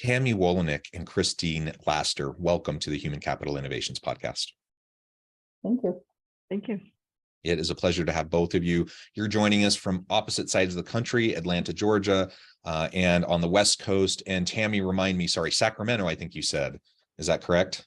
Tami Wolownik and Christine Laster. Welcome to the Human Capital Innovations Podcast. Thank you. Thank you. It is a pleasure to have both of you. You're joining us from opposite sides of the country, Atlanta, Georgia, and on the West Coast. And Tami, remind me, Sacramento, I think you said. Is that correct?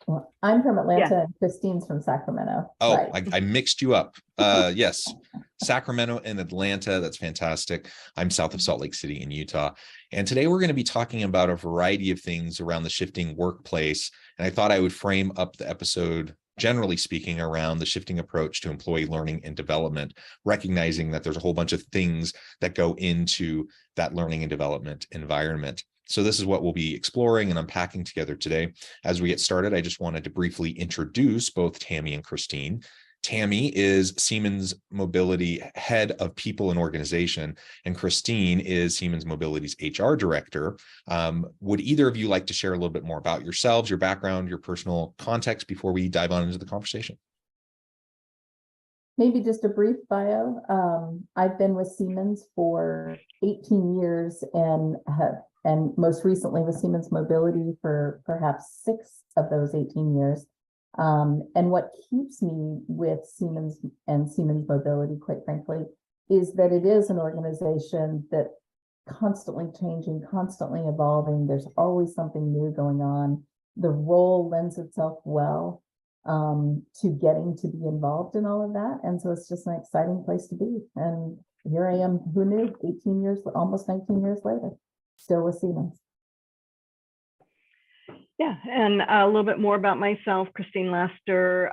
Well, I'm from Atlanta and Christine's from Sacramento. Oh, right. I mixed you up. Yes, Sacramento and Atlanta. That's fantastic. I'm south of Salt Lake City in Utah. And today we're going to be talking about a variety of things around the shifting workplace. And I thought I would frame up the episode, generally speaking, around the shifting approach to employee learning and development, recognizing that there's a whole bunch of things that go into that learning and development environment. So this is what we'll be exploring and unpacking together today. As we get started, I just wanted to briefly introduce both Tami and Christine. Tami is Siemens Mobility Head of People and Organization, and Christine is Siemens Mobility's HR Director. Would either of you like to share a little bit more about yourselves, your background, your personal context before we dive on into the conversation? Maybe just a brief bio. I've been with Siemens for 18 years and most recently with Siemens Mobility for perhaps 6 of those 18 years. And what keeps me with Siemens and Siemens Mobility, quite frankly, is that it is an organization that constantly changing, constantly evolving. There's always something new going on. The role lends itself well to getting to be involved in all of that. And so it's just an exciting place to be. And here I am, who knew, 18 years, almost 19 years later, still with Siemens. Yeah, and a little bit more about myself, Christine Laster.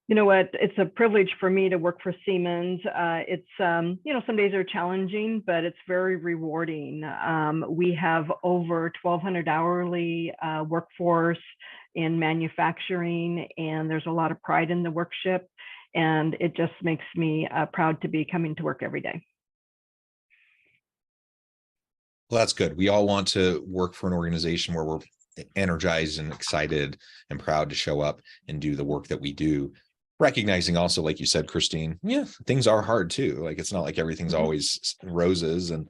You know what, it's a privilege for me to work for Siemens. It's, some days are challenging, but it's very rewarding. We have over 1,200 hourly workforce in manufacturing, and there's a lot of pride in the workship, and it just makes me proud to be coming to work every day. Well, that's good. We all want to work for an organization where we're energized and excited and proud to show up and do the work that we do. Recognizing also, like you said, Christine, things are hard too. Like, it's not like everything's always roses, and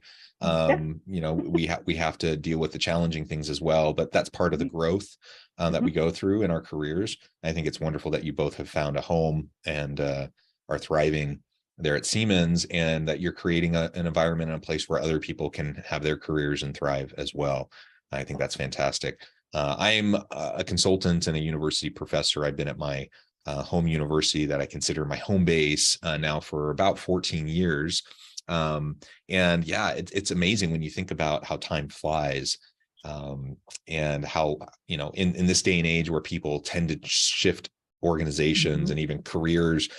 we have to deal with the challenging things as well. But that's part of the growth that we go through in our careers. I think it's wonderful that you both have found a home and are thriving there at Siemens, and that you're creating an environment and a place where other people can have their careers and thrive as well. I think that's fantastic. I'm a consultant and a university professor. I've been at my home university that I consider my home base now for about 14 years. It's amazing when you think about how time flies, and how, in this day and age where people tend to shift organizations and even careers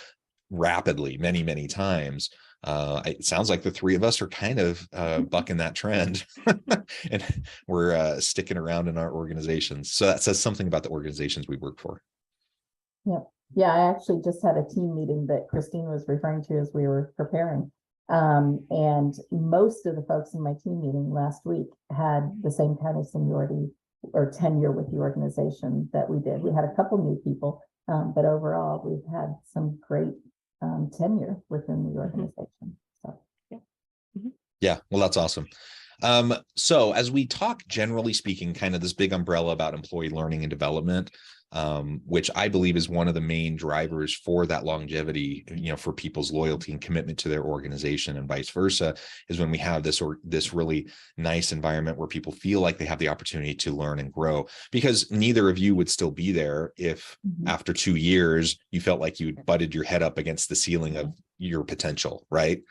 rapidly, many, many times. It sounds like the three of us are kind of bucking that trend and we're sticking around in our organizations. So that says something about the organizations we work for. Yeah, I actually just had a team meeting that Christine was referring to as we were preparing. And most of the folks in my team meeting last week had the same kind of seniority or tenure with the organization that we did. We had a couple new people, but overall we've had some great tenure within the organization. So yeah, well, that's awesome. So as we talk, generally speaking, kind of this big umbrella about employee learning and development, which I believe is one of the main drivers for that longevity, for people's loyalty and commitment to their organization and vice versa, is when we have this really nice environment where people feel like they have the opportunity to learn and grow. Because neither of you would still be there if after 2 years you felt like you butted your head up against the ceiling of your potential, right?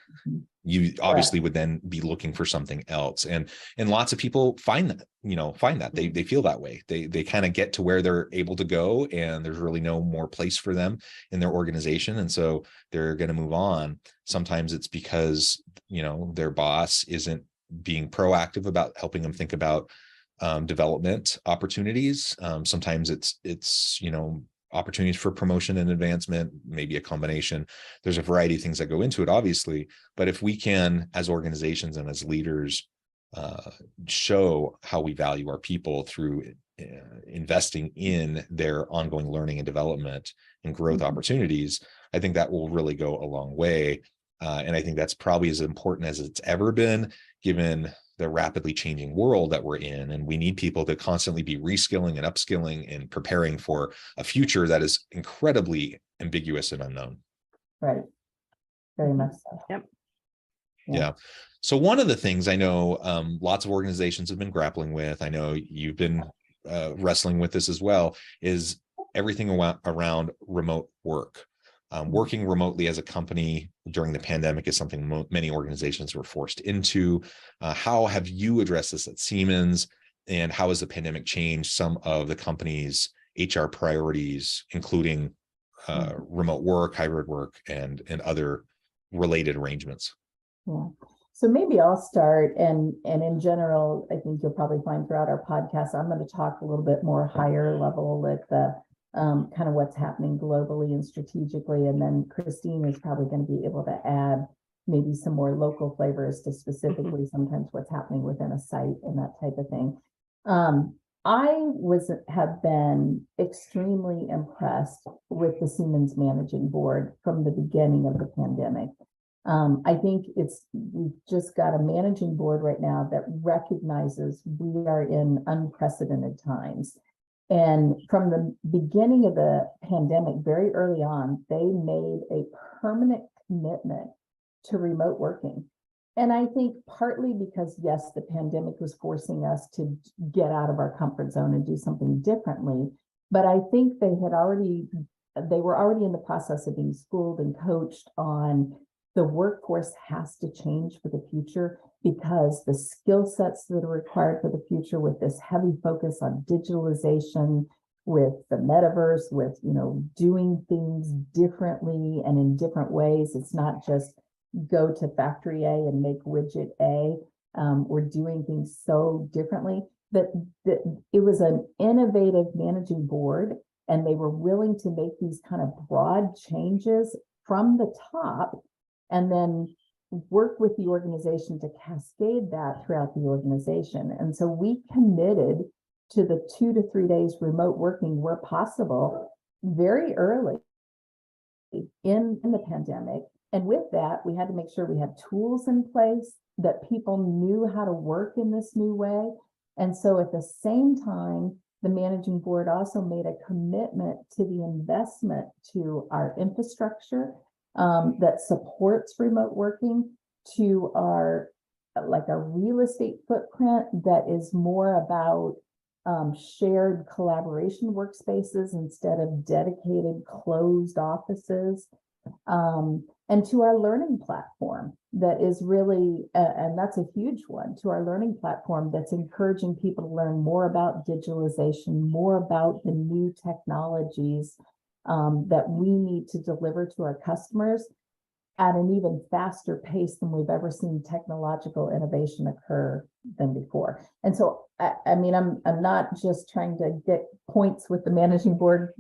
You obviously would then be looking for something else. And lots of people find that, they feel that way. They kind of get to where they're able to go, and there's really no more place for them in their organization. And so they're going to move on. Sometimes it's because, their boss isn't being proactive about helping them think about development opportunities. Sometimes it's opportunities for promotion and advancement, maybe a combination. There's a variety of things that go into it, obviously. But if we can, as organizations and as leaders, show how we value our people through investing in their ongoing learning and development and growth opportunities, I think that will really go a long way. And I think that's probably as important as it's ever been, given the rapidly changing world that we're in, and we need people to constantly be reskilling and upskilling and preparing for a future that is incredibly ambiguous and unknown. Right. Very much so. Yep. Yeah. So one of the things I know lots of organizations have been grappling with, I know you've been wrestling with this as well, is everything around remote work. Working remotely as a company during the pandemic is something many organizations were forced into. How have you addressed this at Siemens, and how has the pandemic changed some of the company's HR priorities, including remote work, hybrid work, and other related arrangements? Yeah. So maybe I'll start, and in general, I think you'll probably find throughout our podcast, I'm going to talk a little bit more higher level, like the kind of what's happening globally and strategically, and then Christine is probably going to be able to add maybe some more local flavors to specifically sometimes what's happening within a site and that type of thing. I have been extremely impressed with the Siemens managing board from the beginning of the pandemic. I think we've just got a managing board right now that recognizes we are in unprecedented times. And from the beginning of the pandemic, very early on, they made a permanent commitment to remote working. And I think partly because, yes, the pandemic was forcing us to get out of our comfort zone and do something differently. But I think they were already in the process of being schooled and coached on the workforce has to change for the future, because the skill sets that are required for the future, with this heavy focus on digitalization, with the metaverse, with doing things differently and in different ways. It's not just go to factory A and make widget A. We're doing things so differently that it was an innovative managing board, and they were willing to make these kind of broad changes from the top, and then work with the organization to cascade that throughout the organization. And so we committed to the 2 to 3 days remote working where possible very early in the pandemic. And with that, we had to make sure we had tools in place, that people knew how to work in this new way. And so at the same time, the managing board also made a commitment to the investment to our infrastructure that supports remote working, to our real estate footprint that is more about shared collaboration workspaces instead of dedicated closed offices, and to our learning platform that is really, and that's a huge one, to our learning platform that's encouraging people to learn more about digitalization, more about the new technologies that we need to deliver to our customers at an even faster pace than we've ever seen technological innovation occur than before. And so, I'm not just trying to get points with the managing board.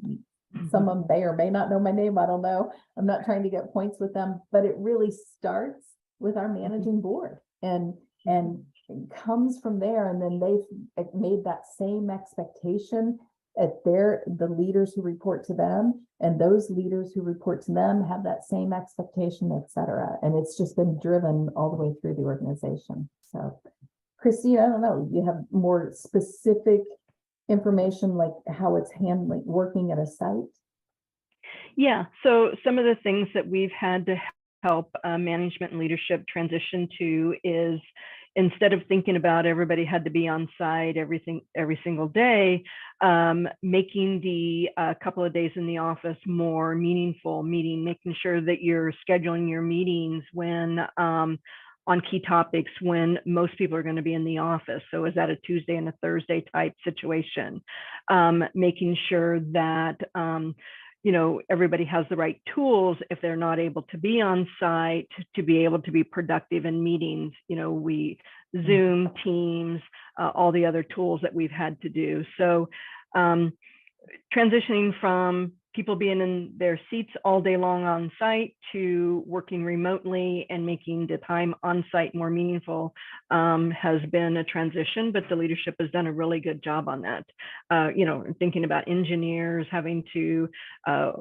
Some of them may or may not know my name. I don't know. I'm not trying to get points with them, but it really starts with our managing board and comes from there. And then they've made that same expectation at the leaders who report to them, and those leaders who report to them have that same expectation, et cetera. And it's just been driven all the way through the organization. So, Christine, I don't know, you have more specific information like how it's working at a site? Yeah, so some of the things that we've had to help management and leadership transition to is, instead of thinking about everybody had to be on site every single day, making the couple of days in the office more meaningful, making sure that you're scheduling your meetings when on key topics when most people are going to be in the office. So is that a Tuesday and a Thursday type situation? Making sure that everybody has the right tools if they're not able to be on site to be able to be productive in meetings. We Zoom, Teams, all the other tools that we've had to do. So transitioning from people being in their seats all day long on site to working remotely and making the time on site more meaningful has been a transition, but the leadership has done a really good job on that. Thinking about engineers having to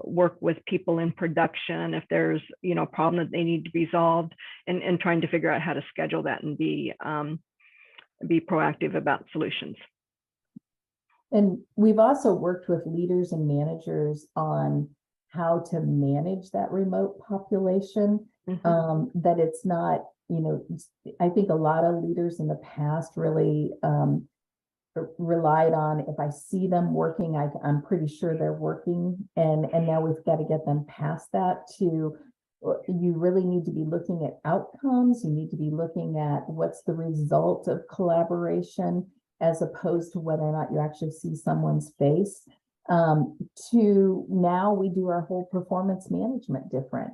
work with people in production if there's a problem that they need to be solved, and trying to figure out how to schedule that and be be proactive about solutions. And we've also worked with leaders and managers on how to manage that remote population, that it's not, you know, I think a lot of leaders in the past really relied on, if I see them working, I'm pretty sure they're working. And now we've got to get them past that to, you really need to be looking at outcomes. You need to be looking at what's the result of collaboration, as opposed to whether or not you actually see someone's face. To now we do our whole performance management different,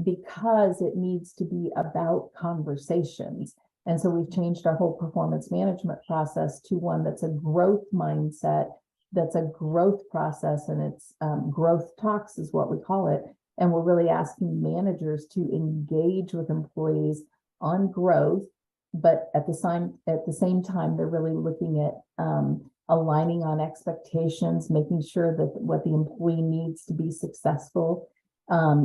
because it needs to be about conversations. And so we've changed our whole performance management process to one that's a growth mindset, that's a growth process, and it's growth talks is what we call it. And we're really asking managers to engage with employees on growth, but at the same time, they're really looking at aligning on expectations, making sure that what the employee needs to be successful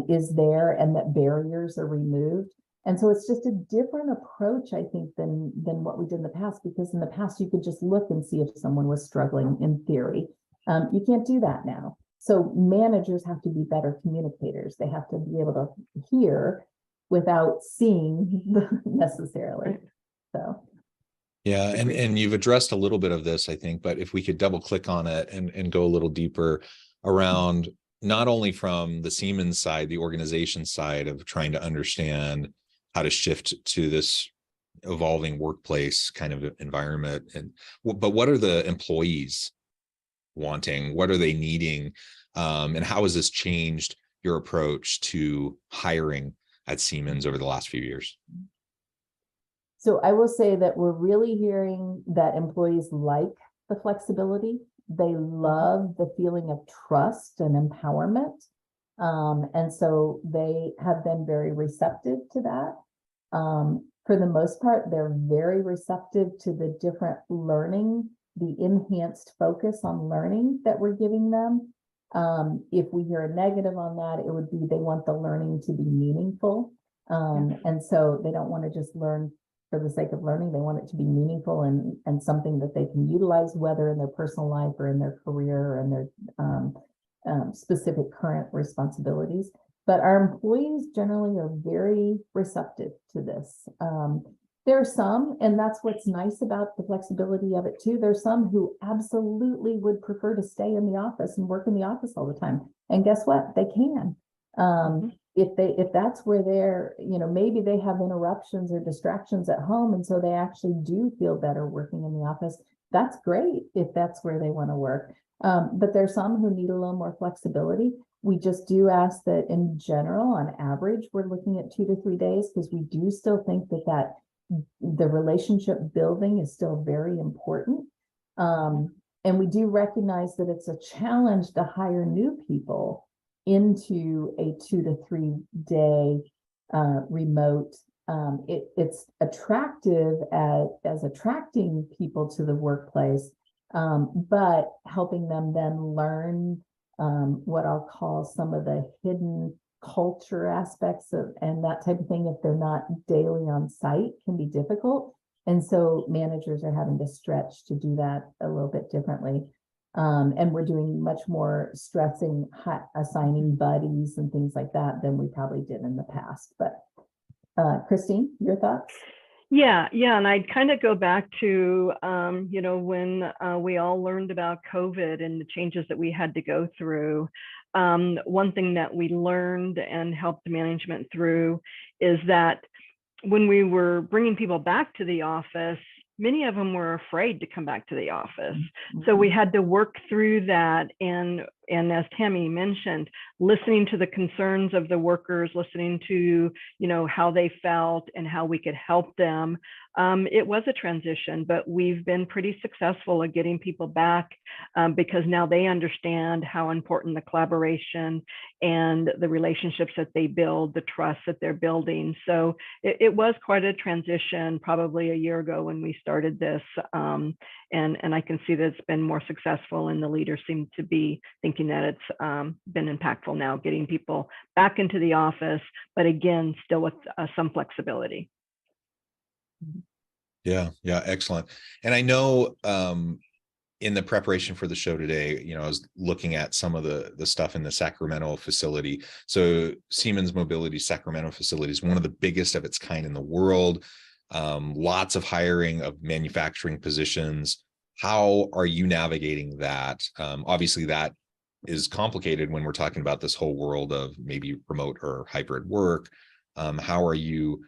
is there, and that barriers are removed. And so it's just a different approach, I think, than what we did in the past, because in the past you could just look and see if someone was struggling in theory. You can't do that now. So managers have to be better communicators. They have to be able to hear without seeing necessarily. So. Yeah, and you've addressed a little bit of this, I think, but if we could double click on it and go a little deeper around not only from the Siemens side, the organization side of trying to understand how to shift to this evolving workplace kind of environment, but what are the employees wanting? What are they needing? And how has this changed your approach to hiring at Siemens over the last few years? So I will say that we're really hearing that employees like the flexibility. They love the feeling of trust and empowerment. And so they have been very receptive to that. For the most part, they're very receptive to the different learning, the enhanced focus on learning that we're giving them. If we hear a negative on that, it would be they want the learning to be meaningful. And so they don't want to just learn for the sake of learning. They want it to be meaningful and something that they can utilize, whether in their personal life or in their career or in their specific current responsibilities. But our employees generally are very receptive to this. There are some, and that's what's nice about the flexibility of it too. There's some who absolutely would prefer to stay in the office and work in the office all the time. And guess what? They can. If that's where they're, you know, maybe they have interruptions or distractions at home, and so they actually do feel better working in the office. That's great if that's where they want to work. But there's some who need a little more flexibility. We just do ask that in general, on average, we're looking at 2 to 3 days, because we do still think that the relationship building is still very important. And we do recognize that it's a challenge to hire new people into a 2 to 3 day remote. It's attractive as attracting people to the workplace, but helping them then learn what I'll call some of the hidden culture aspects of, and that type of thing, if they're not daily on site, can be difficult. And so managers are having to stretch to do that a little bit differently. And we're doing much more stressing, assigning buddies and things like that than we probably did in the past. But Christine, your thoughts? Yeah, and I'd kind of go back to, you know, when we all learned about COVID and the changes that we had to go through. One thing that we learned and helped management through is that when we were bringing people back to the office, many of them were afraid to come back to the office. So we had to work through that. And as Tami mentioned, listening to the concerns of the workers, listening to, you know, how they felt and how we could help them. It was a transition, but we've been pretty successful at getting people back because now they understand how important the collaboration and the relationships that they build, the trust that they're building. So it was quite a transition probably a year ago when we started this. And I can see that it's been more successful, and the leaders seem to be thinking that it's been impactful now, getting people back into the office, but again, still with some flexibility. Yeah, excellent. And I know in the preparation for the show today, I was looking at some of the stuff in the Sacramento facility. So Siemens Mobility Sacramento facility is one of the biggest of its kind in the world. Lots of hiring of manufacturing positions. How are you navigating that? Obviously, that is complicated when we're talking about this whole world of maybe remote or hybrid work. How are you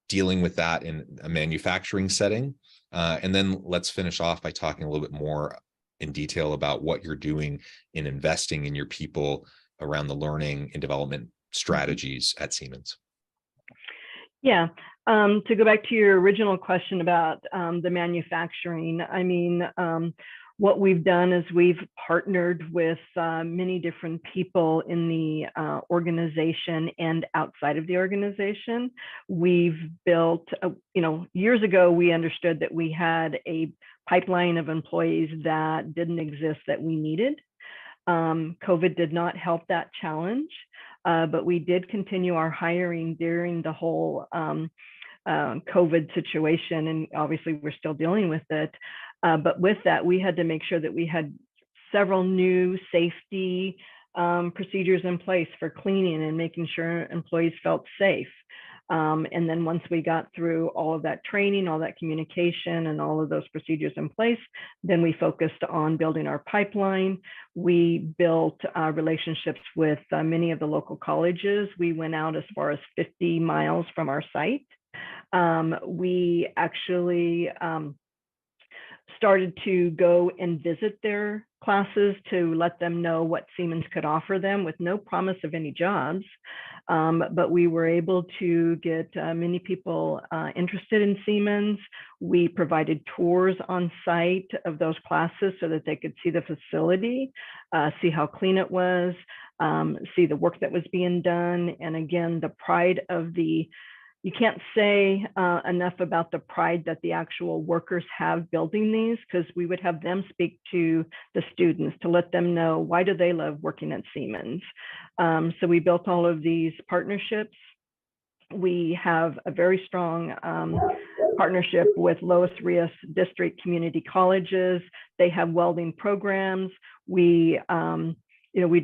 dealing with that in a manufacturing setting? And then let's finish off by talking a little bit more in detail about what you're doing in investing in your people around the learning and development strategies at Siemens. Yeah, to go back to your original question about the manufacturing, I mean, what we've done is we've partnered with many different people in the organization and outside of the organization. We've built, years ago, we understood that we had a pipeline of employees that didn't exist that we needed. COVID did not help that challenge, but we did continue our hiring during the whole COVID situation, and obviously we're still dealing with it. But with that, we had to make sure that we had several new safety procedures in place for cleaning and making sure employees felt safe. And then once we got through all of that training, all that communication, and all of those procedures in place, then we focused on building our pipeline. We built relationships with many of the local colleges. We went out as far as 50 miles from our site. We actually started to go and visit their classes to let them know what Siemens could offer them with no promise of any jobs. But we were able to get many people interested in Siemens. We provided tours on site of those classes so that they could see the facility, see how clean it was, see the work that was being done. And again, the pride of you can't say enough about the pride that the actual workers have building these, because we would have them speak to the students to let them know, why do they love working at Siemens? So we built all of these partnerships. We have a very strong partnership with Los Rios District Community Colleges. They have welding programs. We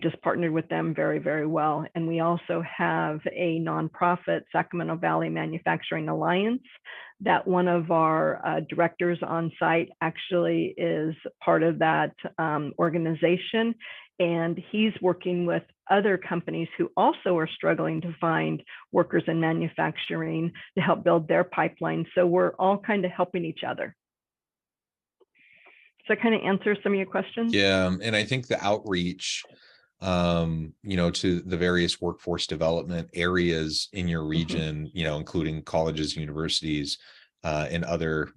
just partnered with them very, very well. And we also have a nonprofit, Sacramento Valley Manufacturing Alliance, that one of our directors on site actually is part of that organization. And he's working with other companies who also are struggling to find workers in manufacturing to help build their pipeline. So we're all kind of helping each other. Does that kind of answer some of your questions? Yeah, and I think the outreach, to the various workforce development areas in your region, including colleges, universities, and other,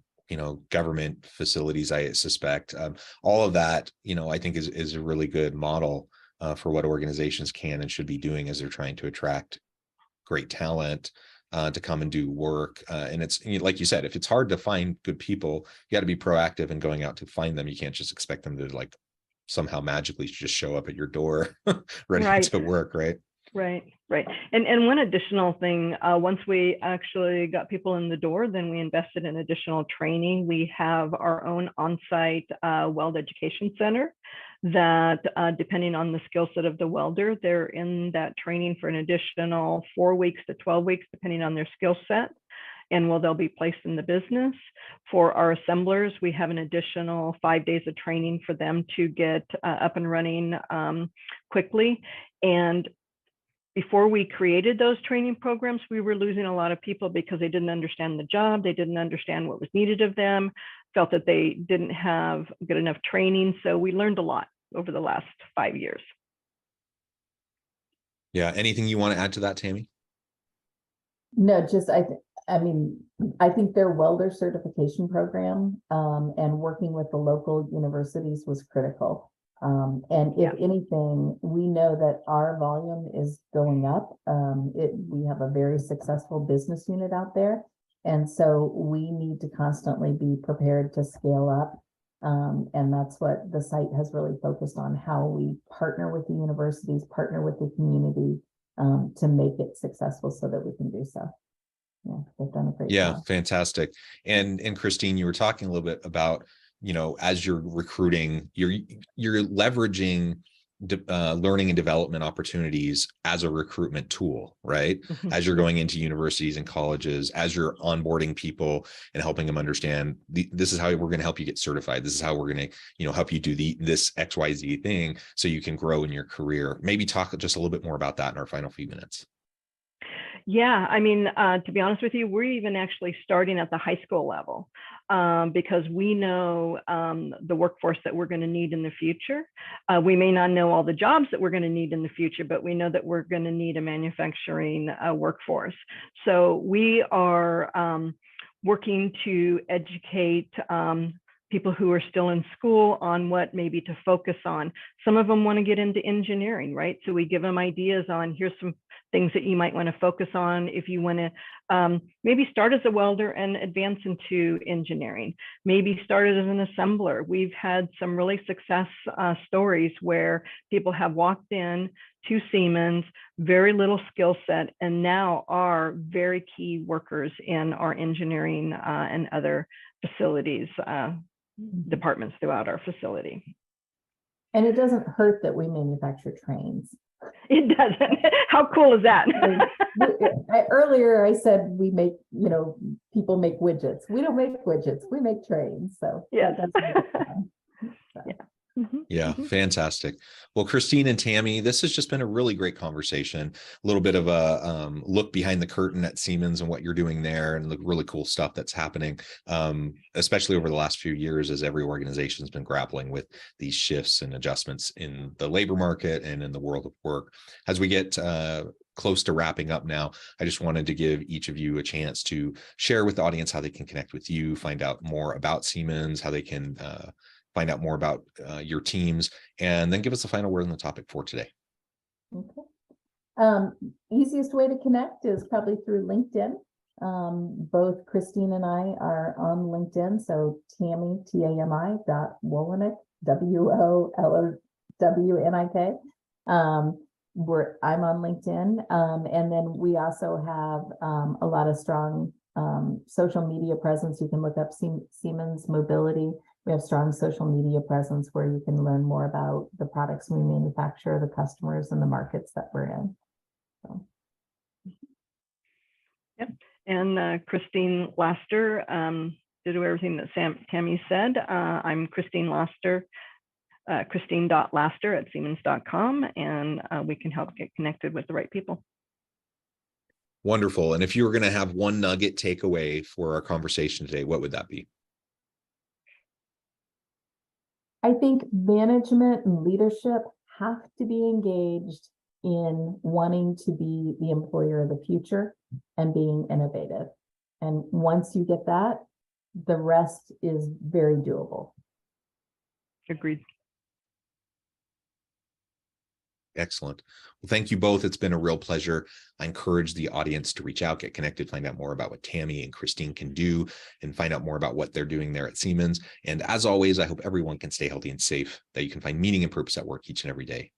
government facilities, I suspect, all of that, I think is a really good model for what organizations can and should be doing as they're trying to attract great talent to come and do work. And it's like you said, if it's hard to find good people, you got to be proactive in going out to find them. You can't just expect them to somehow magically just show up at your door ready to work, right? Right. And one additional thing, once we actually got people in the door, then we invested in additional training. We have our own on-site weld education center that, depending on the skill set of the welder, they're in that training for an additional 4 weeks to 12 weeks, depending on their skill set, and they'll be placed in the business. For our assemblers, we have an additional 5 days of training for them to get up and running quickly. And before we created those training programs, we were losing a lot of people because they didn't understand the job. They didn't understand what was needed of them, felt that they didn't have good enough training. So we learned a lot over the last 5 years. Yeah. Anything you want to add to that, Tami? No, just I think their welder certification program and working with the local universities was critical. And if anything, we know that our volume is going up. We have a very successful business unit out there. And so we need to constantly be prepared to scale up. And that's what the site has really focused on, how we partner with the universities, partner with the community to make it successful so that we can do so. yeah, they've done a great Yeah, job. fantastic. And Christine, you were talking a little bit about, as you're recruiting, you're leveraging learning and development opportunities as a recruitment tool, right? As you're going into universities and colleges, as you're onboarding people and helping them understand this is how we're going to help you get certified. This is how we're going to, help you do this XYZ thing so you can grow in your career. Maybe talk just a little bit more about that in our final few minutes. Yeah, I mean, to be honest with you, we're even actually starting at the high school level because we know the workforce that we're going to need in the future. We may not know all the jobs that we're going to need in the future, but we know that we're going to need a manufacturing workforce. So we are working to educate people who are still in school on what maybe to focus on. Some of them want to get into engineering, right? So we give them ideas on here's some things that you might want to focus on if you want to maybe start as a welder and advance into engineering, maybe start as an assembler. We've had some really success stories where people have walked in to Siemens, very little skill set, and now are very key workers in our engineering and other facilities, departments throughout our facility. And it doesn't hurt that we manufacture trains. It doesn't. How cool is that? Earlier I said we make, people make widgets. We don't make widgets, we make trains. So yeah, that's fun. So. Yeah. Yeah, fantastic. Well, Christine and Tami, this has just been a really great conversation. A little bit of a look behind the curtain at Siemens and what you're doing there and the really cool stuff that's happening, especially over the last few years as every organization has been grappling with these shifts and adjustments in the labor market and in the world of work. As we get close to wrapping up now, I just wanted to give each of you a chance to share with the audience how they can connect with you, find out more about Siemens, how they can find out more about your teams, and then give us a final word on the topic for today. Okay. Easiest way to connect is probably through LinkedIn. Both Christine and I are on LinkedIn. So Tami, Tami .Wolownik, WOLOWNIK. I'm on LinkedIn. And then we also have a lot of strong social media presence. You can look up Siemens Mobility. We have strong social media presence where you can learn more about the products we manufacture, the customers, and the markets that we're in. So. Yep. And Christine Laster to do everything that Tami said. I'm Christine Laster, Christine.Laster at Siemens.com, and we can help get connected with the right people. Wonderful. And if you were going to have one nugget takeaway for our conversation today, what would that be? I think management and leadership have to be engaged in wanting to be the employer of the future and being innovative. And once you get that, the rest is very doable. Agreed. Excellent. Well, thank you both. It's been a real pleasure. I encourage the audience to reach out, get connected, find out more about what Tami and Christine can do, and find out more about what they're doing there at Siemens. And as always, I hope everyone can stay healthy and safe, that you can find meaning and purpose at work each and every day.